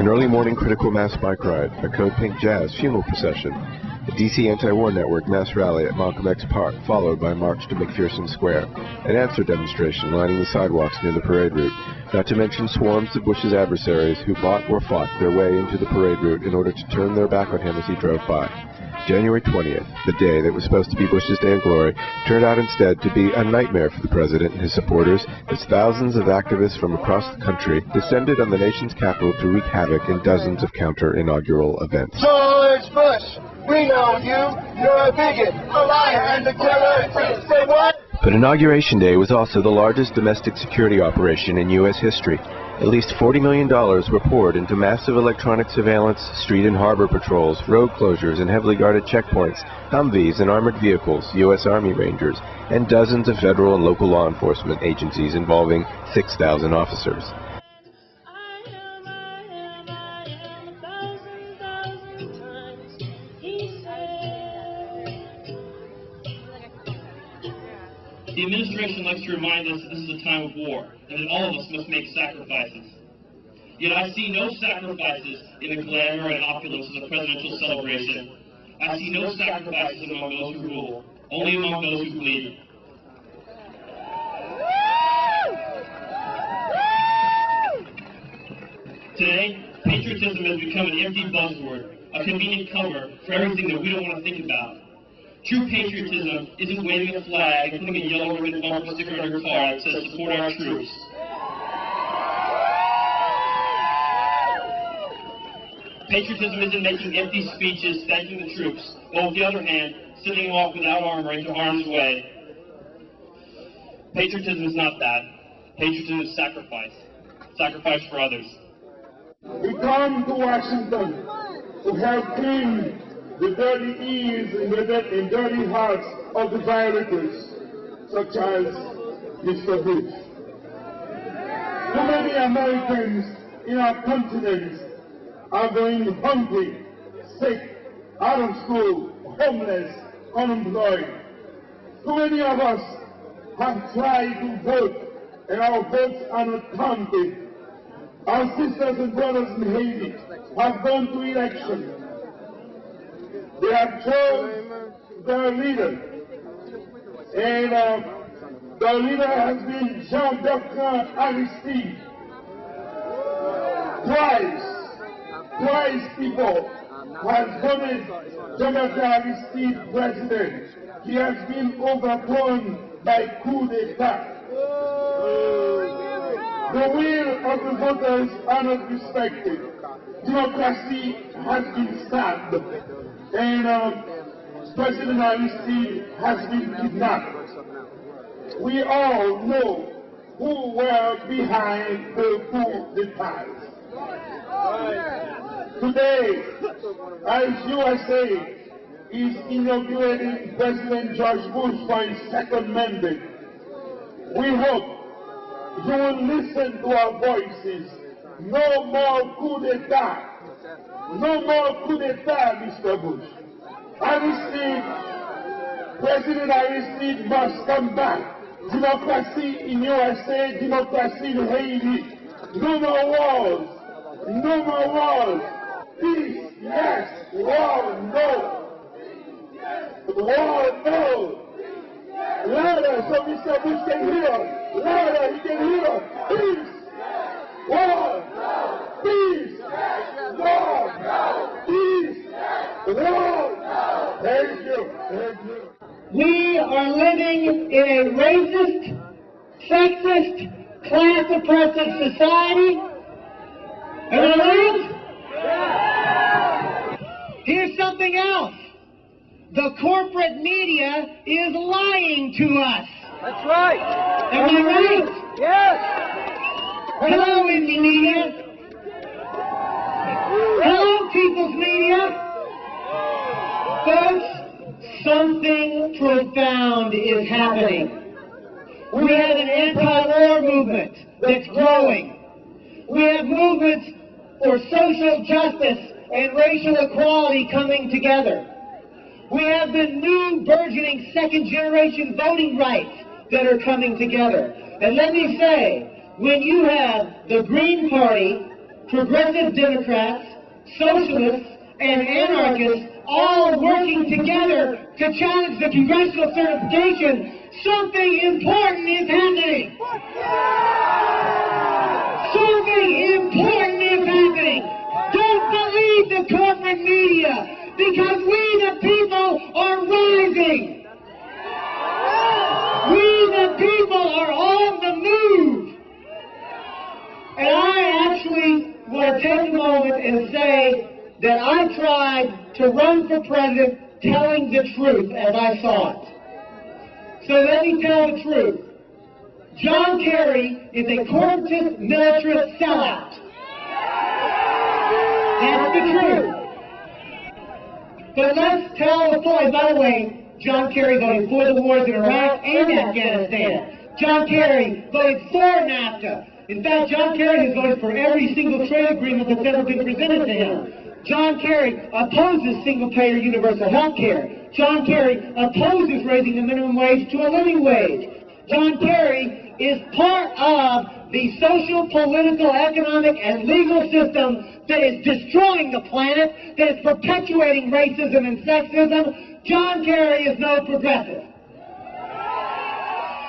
An early morning critical mass bike ride, a Code Pink Jazz funeral procession, a DC Anti-War Network mass rally at Malcolm X Park, followed by a march to McPherson Square, an answer demonstration lining the sidewalks near the parade route, not to mention swarms of Bush's adversaries who bought or fought their way into the parade route in order to turn their back on him as he drove by. January 20th, the day that was supposed to be Bush's day of glory, turned out instead to be a nightmare for the president and his supporters as thousands of activists from across the country descended on the nation's capital to wreak havoc in dozens of counter-inaugural events. George Bush, we know you. You're a bigot, a liar, and a killer. Say what? But Inauguration Day was also the largest domestic security operation in U.S. history. At least $40 million were poured into massive electronic surveillance, street and harbor patrols, road closures and heavily guarded checkpoints, Humvees and armored vehicles, U.S. Army Rangers, and dozens of federal and local law enforcement agencies involving 6,000 officers. The administration likes to remind us that this is a time of war, and that all of us must make sacrifices. Yet I see no sacrifices in the glamour and opulence of the presidential celebration. I see no sacrifices among those who rule, only among those who bleed. Today, patriotism has become an empty buzzword, a convenient cover for everything that we don't want to think about. True patriotism isn't waving a flag and putting a yellow ribbon bumper sticker on your car that says support our troops. Patriotism isn't making empty speeches thanking the troops, but on the other hand, sending them off without armor into harm's way. Patriotism is not that. Patriotism is sacrifice. Sacrifice for others. We come to Washington to help clean the dirty ears and dirty hearts of the violators, such as Mr. Bush. Too many Americans in our continent are going hungry, sick, out of school, homeless, unemployed. Too many of us have tried to vote, and our votes are not counted. Our sisters and brothers in Haiti have gone to election. They have chosen their leader, and the leader has been Jean-Jacques Aristide. Twice people have voted Jean-Jacques Aristide president. He has been overthrown by coup d'etat. The will of the voters are not respected. Democracy has been stabbed. And President Aristide has been kidnapped. We all know who were behind the coup d'etat. Today, as USA is inaugurating President George Bush for his second mandate, we hope you will listen to our voices. No more coup d'etat. No more coup d'etat, Mr. Bush. President Aristide must come back. Democracy in USA, democracy in Haiti. No more wars. No more wars. Peace, yes. War, no. War, no. Louder, so Mr. Bush can hear. Louder, he can hear. Peace. War. Peace. War. Peace. War. Thank you. Thank you. We are living in a racist, sexist, class-oppressive society. Am I right? Here's something else. The corporate media is lying to us. That's right. Am I right? Yes. Hello, indie media. Hello, People's Media. Folks, something profound is happening. We have an anti-war movement that's growing. We have movements for social justice and racial equality coming together. We have the new burgeoning second-generation voting rights that are coming together. And let me say, when you have the Green Party progressive Democrats, socialists, and anarchists all working together to challenge the congressional certification, something important is happening. Something important is happening. Don't believe the corporate media, because we the people are rising. We the people are on the move. And I actually want to take a moment and say that I tried to run for president telling the truth as I saw it. So let me tell the truth. John Kerry is a corporatist, militarist sellout. That's the truth. But let's tell the story. By the way, John Kerry voted for the wars in Iraq and Afghanistan. John Kerry voted for NAFTA. In fact, John Kerry has voted for every single trade agreement that's ever been presented to him. John Kerry opposes single-payer universal health care. John Kerry opposes raising the minimum wage to a living wage. John Kerry is part of the social, political, economic, and legal system that is destroying the planet, that is perpetuating racism and sexism. John Kerry is no progressive.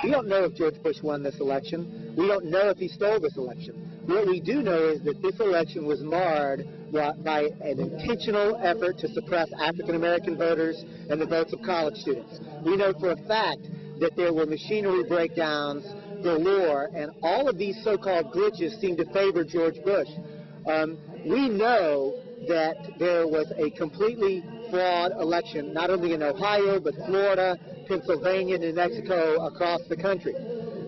We don't know if George Bush won this election. We don't know if he stole this election. What we do know is that this election was marred by an intentional effort to suppress African-American voters and the votes of college students. We know for a fact that there were machinery breakdowns galore, and all of these so-called glitches seem to favor George Bush. We know that there was a completely flawed election, not only in Ohio, but Florida, Pennsylvania, New Mexico, across the country.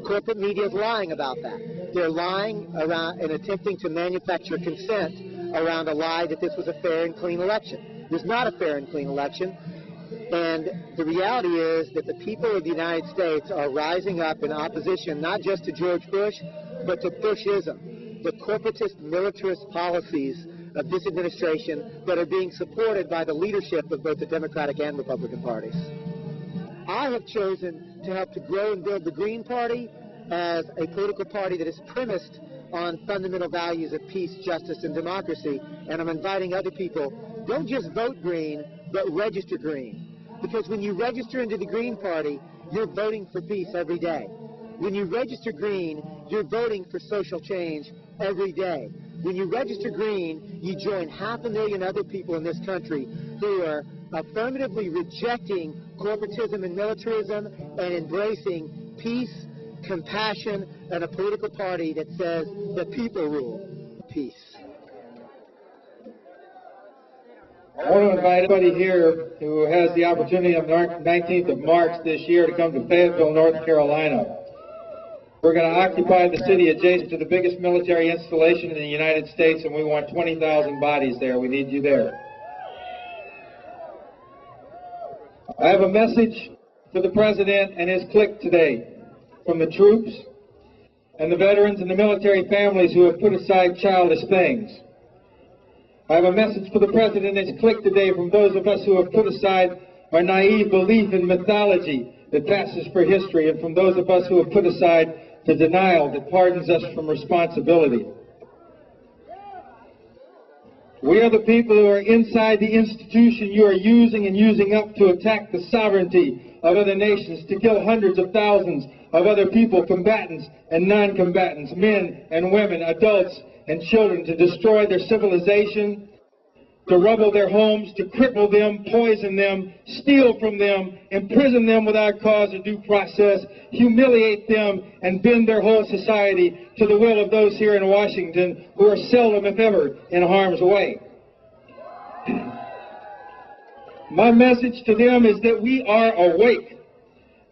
Corporate media is lying about that. They're lying around and attempting to manufacture consent around a lie that this was a fair and clean election. It was not a fair and clean election. And the reality is that the people of the United States are rising up in opposition not just to George Bush, but to Bushism, the corporatist, militarist policies of this administration that are being supported by the leadership of both the Democratic and Republican parties. I have chosen to help to grow and build the Green Party as a political party that is premised on fundamental values of peace, justice, and democracy. And I'm inviting other people, don't just vote Green, but register Green. Because when you register into the Green Party, you're voting for peace every day. When you register Green, you're voting for social change every day. When you register Green, you join 500,000 other people in this country who are affirmatively rejecting corporatism and militarism and embracing peace, compassion, and a political party that says the people rule. Peace. I want to invite everybody here who has the opportunity on the 19th of March this year to come to Fayetteville, North Carolina. We're going to occupy the city adjacent to the biggest military installation in the United States, and we want 20,000 bodies there. We need you there. I have a message to the President and his clique today from the troops and the veterans and the military families who have put aside childish things. I have a message for the President and his clique today from those of us who have put aside our naive belief in mythology that passes for history, and from those of us who have put aside the denial that pardons us from responsibility. We are the people who are inside the institution you are using and using up to attack the sovereignty of other nations, to kill hundreds of thousands of other people, combatants and non-combatants, men and women, adults and children, to destroy their civilization, to rubble their homes, to cripple them, poison them, steal from them, imprison them without cause or due process, humiliate them, and bend their whole society to the will of those here in Washington who are seldom, if ever, in harm's way. My message to them is that we are awake.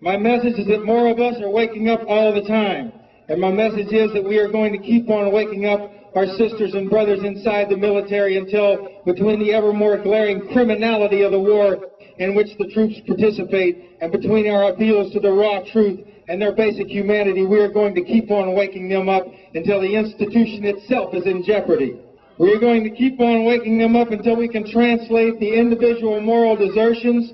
My message is that more of us are waking up all the time. And my message is that we are going to keep on waking up our sisters and brothers inside the military until, between the ever more glaring criminality of the war in which the troops participate and between our appeals to the raw truth and their basic humanity, we are going to keep on waking them up until the institution itself is in jeopardy. We are going to keep on waking them up until we can translate the individual moral desertions,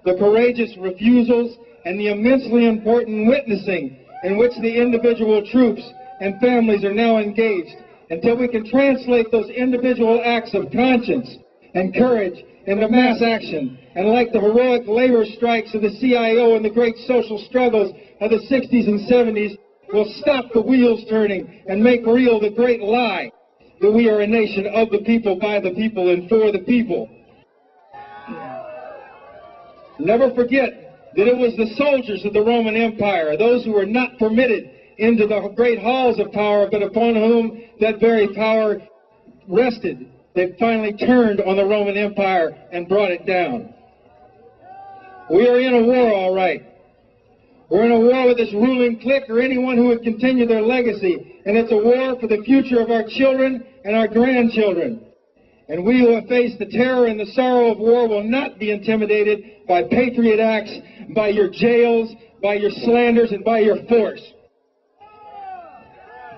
the courageous refusals, and the immensely important witnessing in which the individual troops and families are now engaged until we can translate those individual acts of conscience and courage into mass action. And like the heroic labor strikes of the CIO and the great social struggles of the 60s and 70s, we'll stop the wheels turning and make real the great lie that we are a nation of the people, by the people, and for the people. Never forget that it was the soldiers of the Roman Empire, those who were not permitted into the great halls of power, but upon whom that very power rested, that finally turned on the Roman Empire and brought it down. We are in a war, all right. We're in a war with this ruling clique or anyone who would continue their legacy, and it's a war for the future of our children and our grandchildren. And we who have faced the terror and the sorrow of war will not be intimidated by patriot acts, by your jails, by your slanders, and by your force.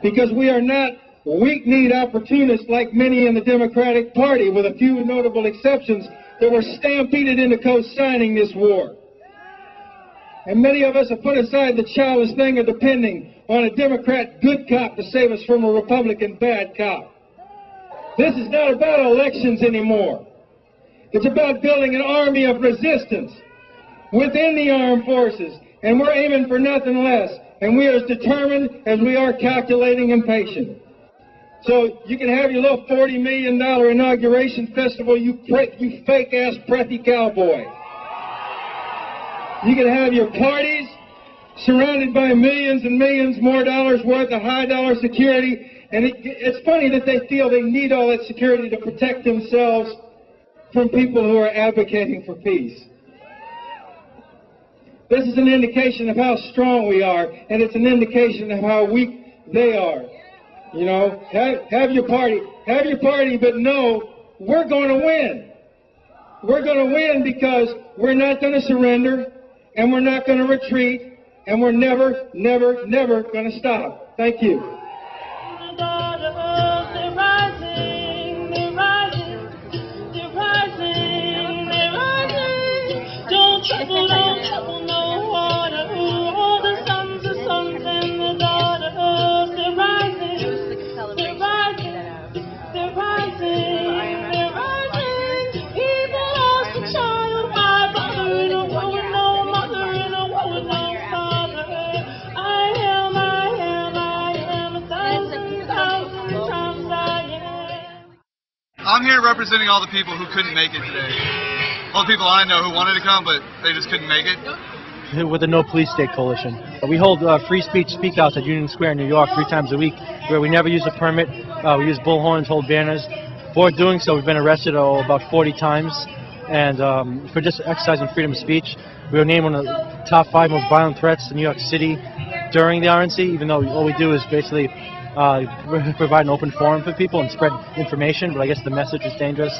Because we are not weak-kneed opportunists like many in the Democratic Party, with a few notable exceptions, that were stampeded into co-signing this war. And many of us have put aside the childish thing of depending on a Democrat good cop to save us from a Republican bad cop. This is not about elections anymore. It's about building an army of resistance within the armed forces, and we're aiming for nothing less. And we are as determined as we are calculating and patient. So you can have your little $40 million inauguration festival, you fake-ass preppy cowboy. You can have your parties surrounded by millions and millions more dollars worth of high-dollar security. And it's funny that they feel they need all that security to protect themselves from people who are advocating for peace. This is an indication of how strong we are, and it's an indication of how weak they are. You know, have your party, but know we're going to win. We're going to win because we're not going to surrender, and we're not going to retreat, and we're never, never, never going to stop. Thank you. I'm here representing all the people who couldn't make it today. All the people I know who wanted to come, but they just couldn't make it. With the No Police State Coalition. We hold free speech speak-outs at Union Square in New York 3 times a week, where we never use a permit. We use bullhorns, hold banners. For doing so, we've been arrested about 40 times. And for just exercising freedom of speech, we were named one of the top 5 most violent threats in New York City during the RNC, even though all we do is basically provide an open forum for people and spread information, but I guess the message is dangerous.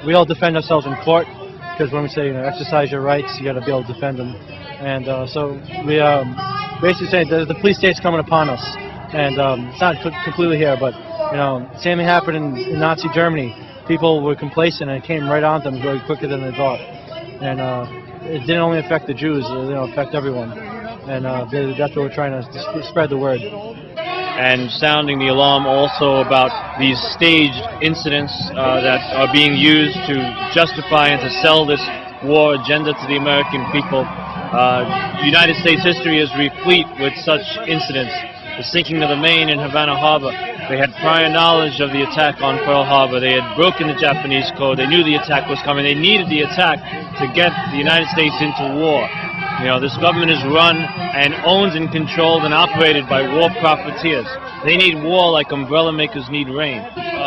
We all defend ourselves in court, because when we say, exercise your rights, you got to be able to defend them. And so we basically say the police state's coming upon us. And it's not completely here, but, same thing happened in Nazi Germany. People were complacent and it came right on them very quicker than they thought. And it didn't only affect the Jews, it affect everyone. And that's what we're trying to spread the word. And sounding the alarm also about these staged incidents that are being used to justify and to sell this war agenda to the American people. United States history is replete with such incidents. The sinking of the Maine in Havana Harbor. They had prior knowledge of the attack on Pearl Harbor. They had broken the Japanese code. They knew the attack was coming. They needed the attack to get the United States into war. This government is run and owned and controlled and operated by war profiteers. They need war like umbrella makers need rain.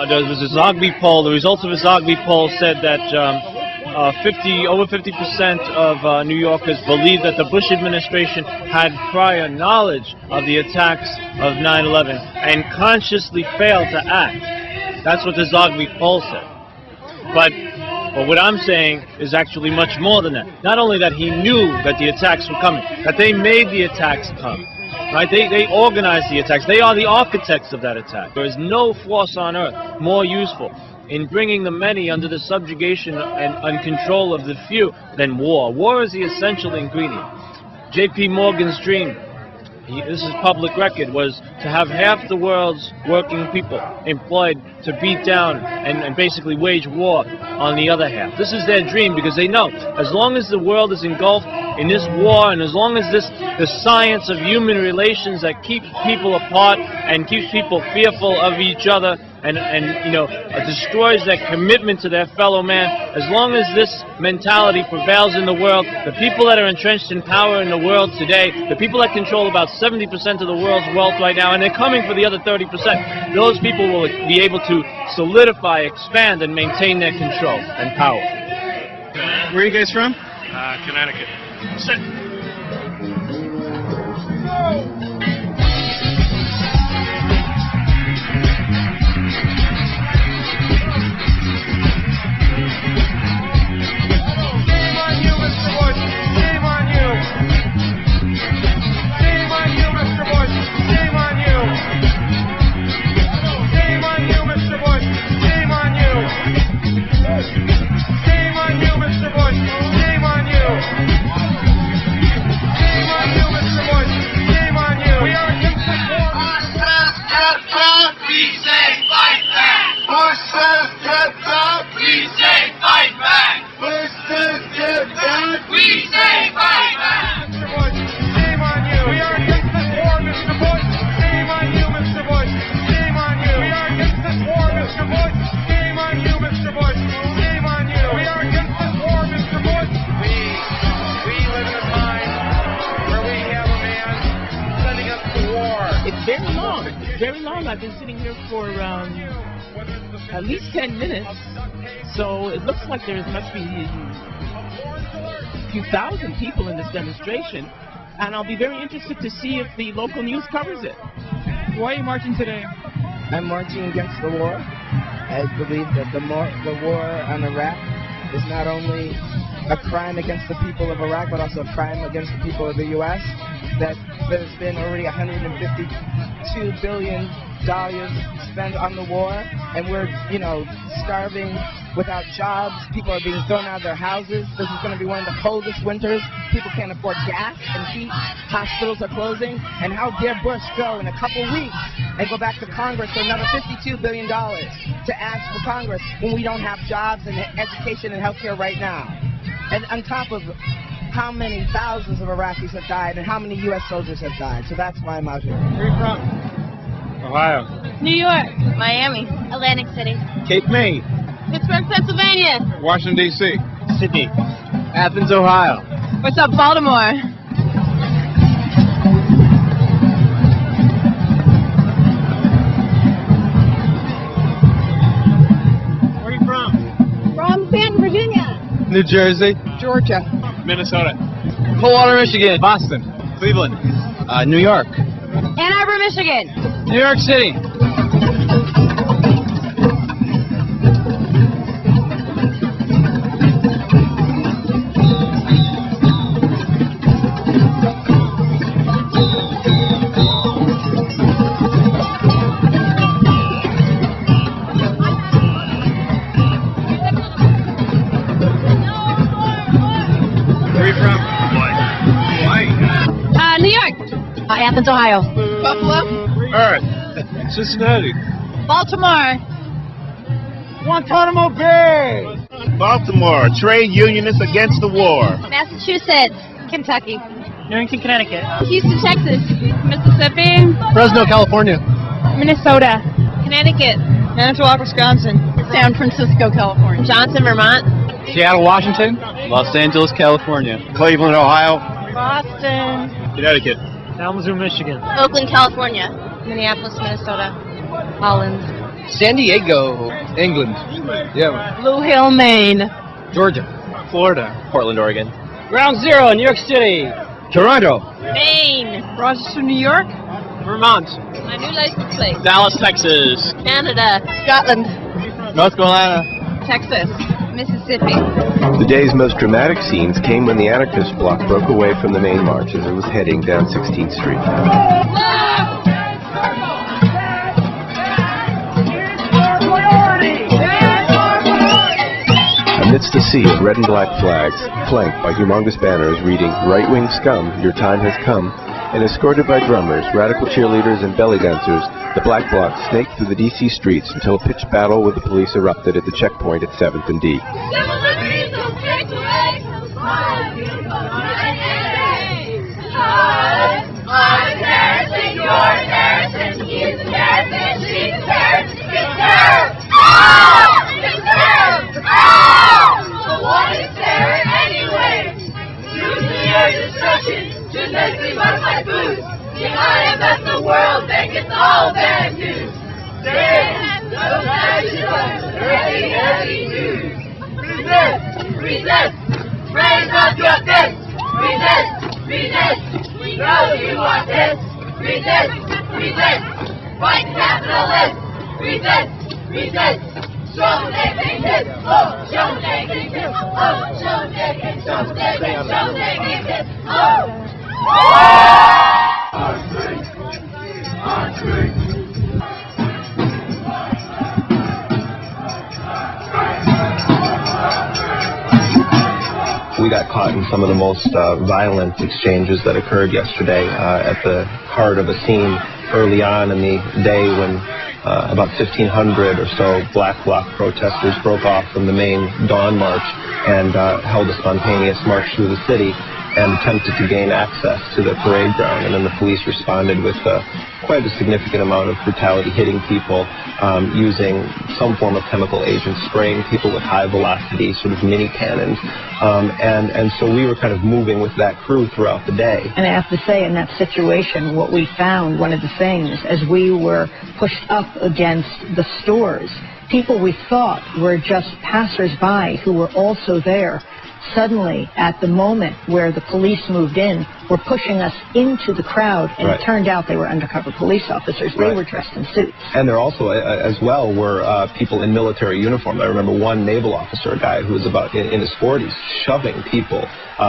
There was a Zogby poll. The results of a Zogby poll said that over 50% of New Yorkers believe that the Bush administration had prior knowledge of the attacks of 9/11 and consciously failed to act. That's what the Zogby poll said. But what I'm saying is actually much more than that. Not only that he knew that the attacks were coming, that they made the attacks come. Right? They organized the attacks. They are the architects of that attack. There is no force on earth more useful in bringing the many under the subjugation and control of the few than war. War is the essential ingredient. J.P. Morgan's dream this is public record, was to have half the world's working people employed to beat down and basically wage war on the other half. This is their dream, because they know as long as the world is engulfed in this war, and as long as the science of human relations that keeps people apart and keeps people fearful of each other and destroys their commitment to their fellow man, as long as this mentality prevails in the world, the people that are entrenched in power in the world today, the people that control about 70% of the world's wealth right now, and they're coming for the other 30%, those people will be able to solidify, expand, and maintain their control and power. Where are you guys from? Connecticut. Sit. Bush says get up, we say fight back. Bush says get back, we say fight back. Mr. Bush, shame on you. We are against this war, Mr. Bush. Shame on you, Mr. Bush. Shame on you. We are against this war, Mr. Bush. Shame on you, Mr. Bush. Shame on you. We are against this war, Mr. Bush. We live in a time where we have a man sending us to war. It's very long. Very long. I've been sitting here for at least 10 minutes, so it looks like there must be a few thousand people in this demonstration, and I'll be very interested to see if the local news covers it. Why are you marching today? I'm marching against the war. I believe that the war on Iraq is not only a crime against the people of Iraq, but also a crime against the people of the U.S., that there's been already $152 billion spent on the war, and we're, starving without jobs. People are being thrown out of their houses. This is going to be one of the coldest winters. People can't afford gas and heat. Hospitals are closing. And how dare Bush go in a couple weeks and go back to Congress for another $52 billion to ask for Congress when we don't have jobs and education and health care right now? And on top of how many thousands of Iraqis have died and how many U.S. soldiers have died. So that's why I'm out here. Where are you from? Ohio. New York. Miami. Atlantic City. Cape May. Pittsburgh, Pennsylvania. Washington, D.C. Sydney. Athens, Ohio. What's up, Baltimore? Where are you from? From Stanton, Virginia. New Jersey. Georgia. Minnesota. Coldwater, Michigan. Boston. Cleveland. New York. Ann Arbor, Michigan. New York City. Where are you from? Hawaii. New York. Athens, Ohio. Buffalo. Earth. Cincinnati. Baltimore. Guantanamo Bay. Baltimore. Trade unionists against the war. Massachusetts. Kentucky. Newington, Connecticut. Houston, Texas. Mississippi. Fresno, California. Minnesota. Connecticut. Manitowoc, Wisconsin. San Francisco, California. Johnson, Vermont. Seattle, Washington. Los Angeles, California. Cleveland, Ohio. Boston. Connecticut. Kalamazoo, Michigan. Oakland, California. Minneapolis, Minnesota. Holland. San Diego, England. Yeah. Blue Hill, Maine. Georgia. Florida. Portland, Oregon. Ground Zero, New York City. Toronto. Maine. Rochester, New York. Vermont. My new license plate. Dallas, Texas. Canada. Scotland. North Carolina. Texas. Mississippi. The day's most dramatic scenes came when the anarchist bloc broke away from the main march as it was heading down 16th Street. Amidst a sea of red and black flags, flanked by humongous banners reading, "Right-wing scum, your time has come," and escorted by drummers, radical cheerleaders, and belly dancers, the Black Bloc snaked through the D.C. streets until a pitched battle with the police erupted at the checkpoint at 7th and D. Civil liberties will take away our beautiful I'm a terrorist and you're a terrorist and he's a terrorist and she's a terrorist. It's terror! Oh! It's terror! Oh! But what is terror anyway? Nuclear destruction, genetically modified foods. The IMF, the World Bank, it's all bad news. Those heavy, heavy news. Resist! Resist! Raise up your fists! Resist! Resist! We know you want this! Resist! Resist! Fight capitalists! Resist! Resist! Show they can kiss! Oh! Show they can kiss! Oh! Show they can kiss! Show they can kiss! Oh! We got caught in some of the most violent exchanges that occurred yesterday at the heart of a scene early on in the day when about 1,500 or so Black Bloc protesters broke off from the main Dawn March and held a spontaneous march through the city and attempted to gain access to the parade ground. And then the police responded with quite a significant amount of brutality, hitting people, using some form of chemical agent, spraying people with high velocity, sort of mini cannons. And so we were kind of moving with that crew throughout the day. And I have to say, in that situation, what we found, one of the things, as we were pushed up against the stores, people we thought were just passers-by who were also there, suddenly, at the moment where the police moved in, were pushing us into the crowd, and Right. It turned out they were undercover police officers. They Right. were dressed in suits. And there also, as well, were people in military uniform. I remember one naval officer, a guy who was about in his 40s, shoving people,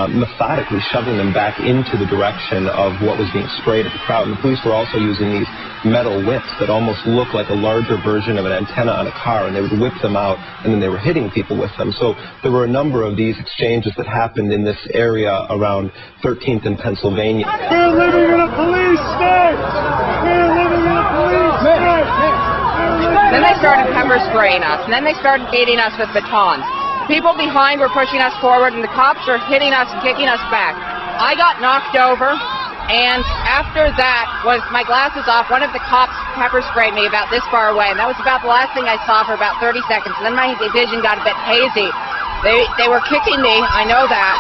methodically shoving them back into the direction of what was being sprayed at the crowd. And the police were also using these metal whips that almost looked like a larger version of an antenna on a car, and they would whip them out, and then they were hitting people with them. So there were a number of these exchanges that happened in this area around 13th and Pennsylvania. We're living in a police state! We're living in a police state! Then they started pepper spraying us, and then they started beating us with batons. People behind were pushing us forward, and the cops were hitting us and kicking us back. I got knocked over, and after that, with my glasses off, one of the cops pepper sprayed me about this far away, and that was about the last thing I saw for about 30 seconds. And then my vision got a bit hazy. They were kicking me, I know that.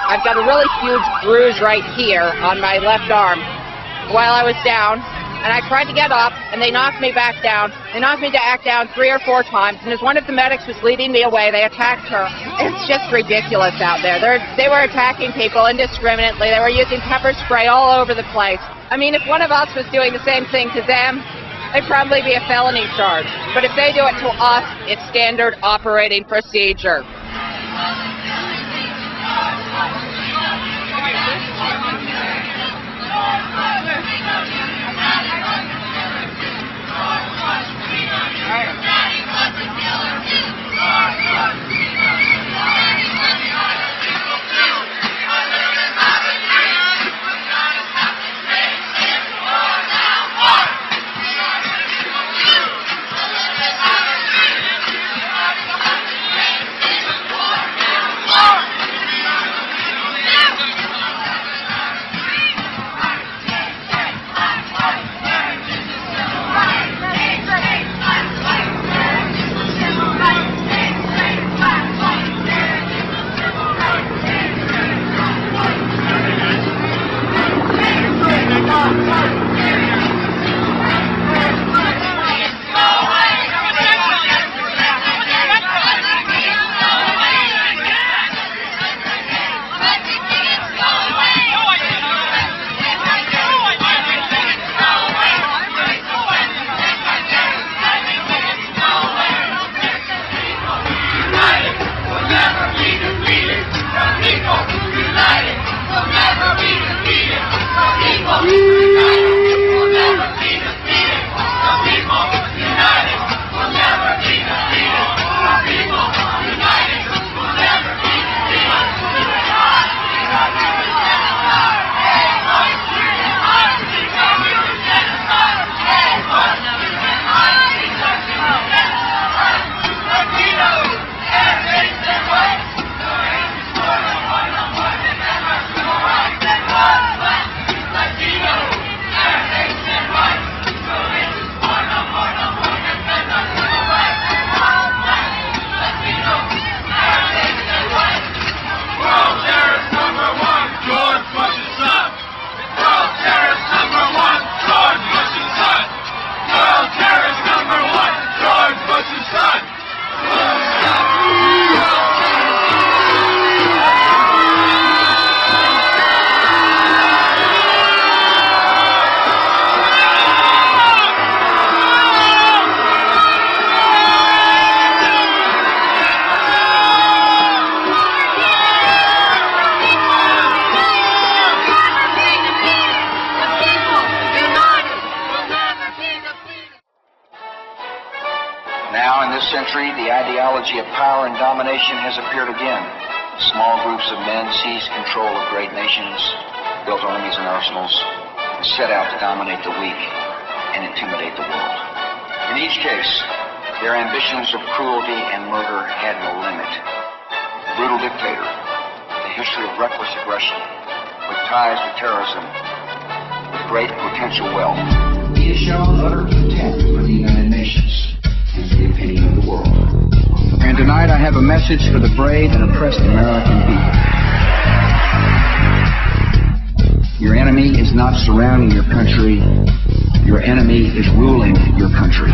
I've got a really huge bruise right here on my left arm while I was down, and I tried to get up, and they knocked me back down. They knocked me back down 3 or 4 times, and as one of the medics was leading me away, they attacked her. It's just ridiculous out there. They were attacking people indiscriminately. They were using pepper spray all over the place. I mean, if one of us was doing the same thing to them, it'd probably be a felony charge. But if they do it to us, it's standard operating procedure. Now, in this century, the ideology of power and domination has appeared again. Small groups of men seized control of great nations, built armies and arsenals, and set out to dominate the weak and intimidate the world. In each case, their ambitions of cruelty and murder had no limit. The brutal dictator, the history of reckless aggression, with ties to terrorism, with great potential wealth. He has shown utter contempt for the United Nations and for the opinion of the world. And tonight I have a message for the brave and oppressed American people. Your enemy is not surrounding your country. Your enemy is ruling your country.